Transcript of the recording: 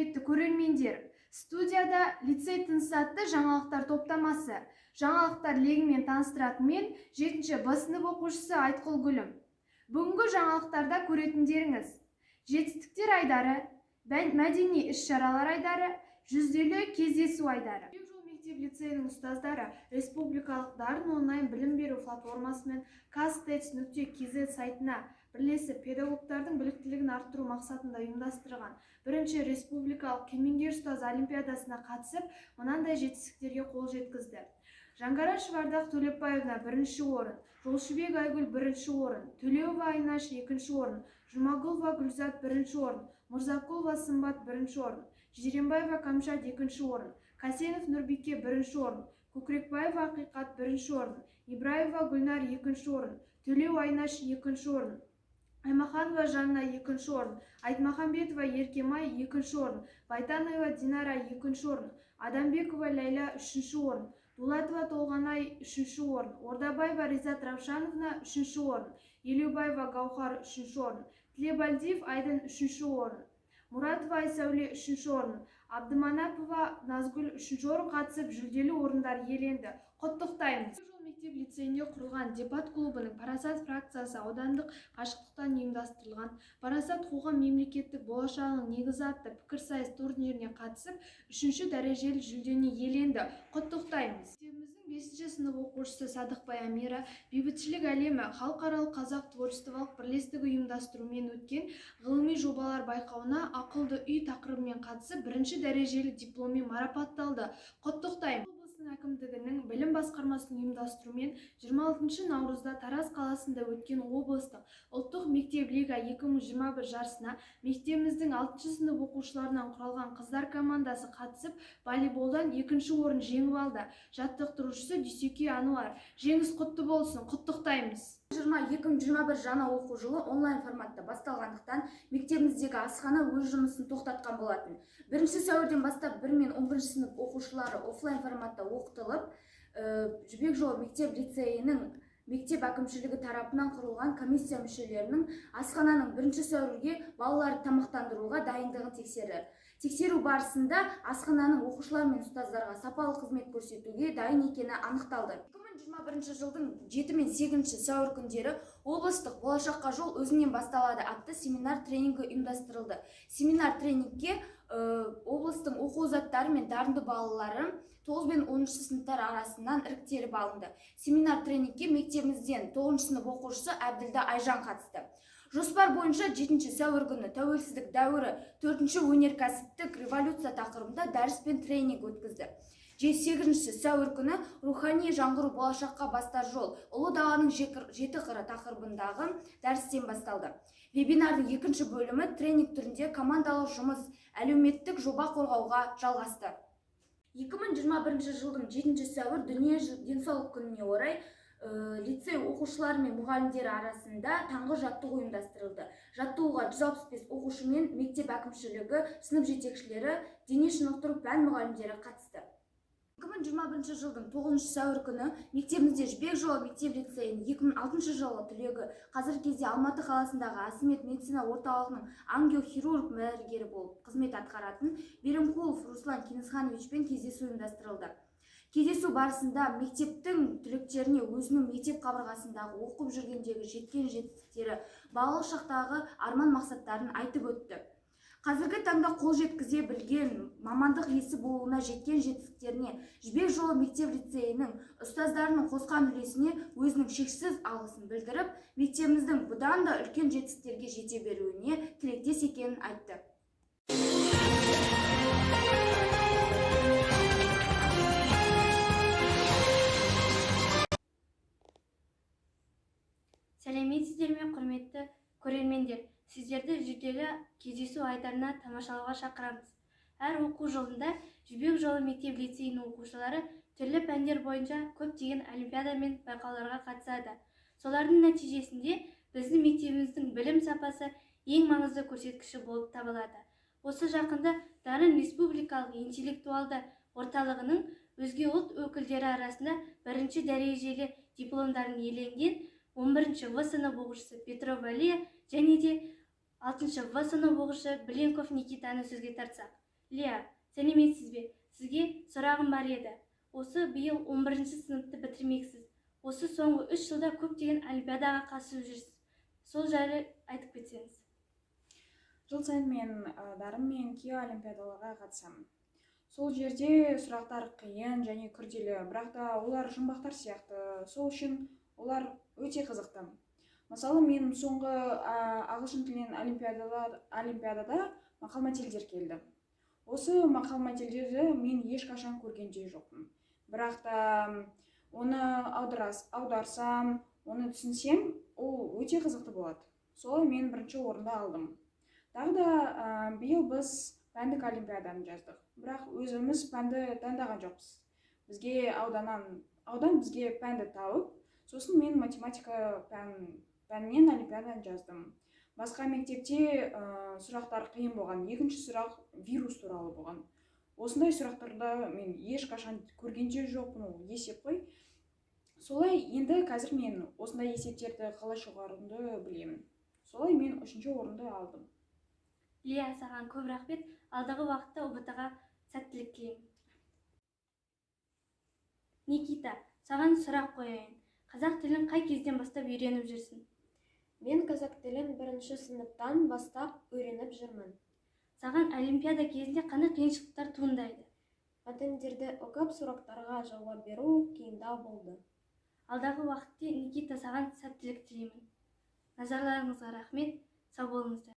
құрметті көрермендер, студияда лицей тынысы атты жаңалықтар топтамасы. Жаңалықтар легімен таныстыратын мен 7-ші Б сынып оқушысы Айтқұл Гүлім. Бүгінгі жаңалықтарда көретіндеріңіз: жетістіктер айдары, мәдени іс-шаралар айдары, жүлделі кездесу айдары. Мектеп лицейінің ұстаздары республикалық дарын онлайн білім беру платформасымен kastets.kz сайтына бірлесіп педагогтардың біліктілігін арттыру мақсатында ұйымдастырған бірінші республикалық кемеңгер ұстаз олимпиадасына қатысып, мынандай жетістіктерге қол жеткізді. Жангарашев Ардақ Төлепбаевна бірінші орын, Жолшыбек Айгүл бірінші орын, Төлеуова Айнаш екінші орын, Жұмагүлова Гүлзат бірінші орын, Мұрзақұлова Сымбат бірінші орын, Жиренбаева Камшат екінші орын, Касенов Нұрбике бірінші орын, Көкірекбаева Ақиқат бірінші орын, Ибраева Гүлнар екінші орын, Төлеу Айнаш екінші орын, Аймаханова Жанна екінші орын, Айтмахамбетова Еркемай екінші орын, Байтанова Динара екінші орын, Адамбекова Ләйла үшінші орын, Дулатова Толғанай үшінші орын, Ордабаева Ризат Равшановна үшінші орын, Елеубаева Гаухар үшінші орын, Тілебалдиев Айдын үшінші орын, Мұратова Айсәуле үшінші орын, Абдыманапова Назгүл үшінші орын қатысып, жүлделі орындар иеленді. Құттықтаймыз. Мектеп лицейінде құрылған дебат клубының Парасат фракциясы аудандық қашықтықтан ұйымдастырылған Парасат қоғам мемлекеттік болашағының негізі атты пікірсайыс турниріне қатысып, 3-ші дәрежелі жүлдені иеленді. Құттықтаймыз. Мектебіміздің 5-ші сынып оқушысы Садықбай Амира бейбітшілік әлемі халықаралық қазақ творчестволық бірлестігі ұйымдастыруымен өткен ғылыми жобалар байқауына ақылды үй тақырыбымен қатысып, 1-ші дәрежелі дипломмен марапатталды. Құттықтаймыз. Әкімдігінің білім басқармасының ұйымдастыруымен 26 наурызда Тараз қаласында өткен облыстық ұлттық мектеп лига 2021 жарысына мектебіміздің 6-ші сынып оқушыларынан құралған қыздар командасы қатысып, волейболдан 2-ші орын жеңіп алды. Жаттықтырушысы Дүйсеке Ануар. Жеңіс құтты болсын. Құттықтаймыз. 2021 жаңа оқу жылы онлайн форматта басталғандықтан мектебіміздегі асхана өз жұмысын тоқтатқан болатын. 1-ші сәуірден бастап 1 мен 11-ші сынып оқушылары офлайн форматта оқытылып, Жібек жолы мектеп лицейінің мектеп әкімшілігі тарапынан құрылған комиссия мүшелерінің асхананың 1-ші сәуірге балаларды тамақтандыруға дайындығын тексерді. Тексеру барысында асхананың оқушылар мен ұстаздарға сапалы қызмет көрсетуге дайын екені анықталды. 2021 жылдың 7 мен 8 сәуір күндері облыстық болашаққа жол өзінен басталады атты семинар тренингі ұйымдастырылды. Семинар тренингке облыстың оқу озаттары мен дарынды балалары 9 мен 10 сыныптар арасынан іріктеліп алынды. Семинар тренингке мектебімізден 9 сынып оқушысы Әбділда Айжан қатысты. Жоспар бойынша 7 сәуір күні тәуелсіздік дәуірі 4-ші өнеркәсіптік революция тақырыбында дәріс пен тренинг өткізді. 8 сәуір күні рухани жаңғыру болашаққа бастар жол ұлы даланың жеті қыры тақырыбындағы дәрістен басталды. Вебинардың 2-ші бөлімі тренинг түрінде командалық жұмыс әлеуметтік жоба қорғауға жалғасты. 2021 жылдың 7 сәуір дүниежүзілік денсаулық күніне орай лицей оқушылары мен мұғалімдері арасында таңғы жаттығу ұйымдастырылды. Жаттығуға 165 оқушы мен мектеп әкімшілігі, сынып жетекшілері, дене шынықтыру пән мұғалімдері қатысты. 2021 жылдың 9 сәуір күні мектебімізде Жібек жолы мектеп лицейінің 2006 жылы түлегі, қазіргі кезде Алматы қаласындағы Асмет медицина орталығының ангиохирург дәрігері болып қызмет атқаратын Берімқұлов Руслан Кенесхановичпен кездесу ұйымдастырылды. Кездесу барысында мектептің түлектеріне өзінің мектеп қабырғасындағы оқып жүргендегі жеткен жетістіктері, балалық шақтағы арман мақсаттарын айтып өтті. Қазіргі таңда қол жеткізе білген мамандық иесі болуына жеткен жетістіктеріне Жібек жолы мектеп лицейінің ұстаздарының қосқан үлесіне өзінің шексіз алғысын білдіріп, мектебіміздің бұдан да үлкен жетістіктерге жете беруіне тілектес екенін айтты. Сәлеметсіздер ме, құрметті көрермендер? Сіздерді жүлделі кездесу айдарына тамашалауға шақырамыз. Әр оқу жылында Жібек жолы мектеп лицейінің оқушылары түрлі пәндер бойынша көптеген олимпиада мен байқауларға қатысады. Солардың нәтижесінде біздің мектебіміздің білім сапасы ең маңызды көрсеткіші болып табылады. Осы жақында Дарын республикалық интеллектуалды орталығының өзге ұлт өкілдері арасында 1-ші дәрежелі дипломдарын иеленген 11-ші В сынып оқушысы Петрова Лия және де 6-ші В сынып оқушысы Бленков Никитаны сөзге тартсақ. Лия, сәлеметсіз бе? Сізге сұрағым бар еді. Осы биыл 11-ші сыныпты бітірмексіз. Осы соңғы 3 жылда көптеген олимпиадаға қатысып жүрсіз. Сол жайлы айтып кетсеңіз. Жыл сайын мен дарым мен кей олимпиадаларға қатысамын. Сол жерде сұрақтар қиын және күрделі, бірақ та олар жұмбақтар сияқты. Сол үшін олар өте қызықты. Мысалы, мен соңғы ағылшын тілінен олимпиадада мақал-мәтелдер келді. Осы мақал-мәтелдерді мен ешқашан көргенде жоқпын. Бірақ та оны аударсам, оны түсінсем, ол өте қызықты болады. Солай мен бірінші орында алдым. Тағы да биыл біз пәндік олимпиаданы жаздық. Бірақ өзіміз пәнді таңдаған жоқпыз. Бізге аудан бізге пәнді тауып, сосын мен математика пәнінен олимпиаданы жаздым. Басқа мектепте сұрақтар қиын болған. Екінші сұрақ вирус туралы болған. Осындай сұрақтарда мен ешқашан көргенде жоқпын, ол есеп қой. Солай енді қазір мен осындай есептерді қалай шығаруымды білемін. Солай мен 3-ші орынды алдым. Лия, саған көп рахмет. Алдағы уақытта ұбт-ға сәттілік тілеймін. Никита, саған сұрақ қояйын. Қазақ тілін қай кезден бастап үйреніп жүрсің? Мен қазақ тілін 1-ші сыныптан бастап үйреніп жүрмін. Саған олимпиада кезінде қандай қиыншылықтар туындайды? Мәтіндерді оқып, сұрақтарға жауап беру қиындау болды. Алдағы уақытта Никита, саған сәттілік тілеймін. Назарларыңызға рахмет. Сау болыңыздар.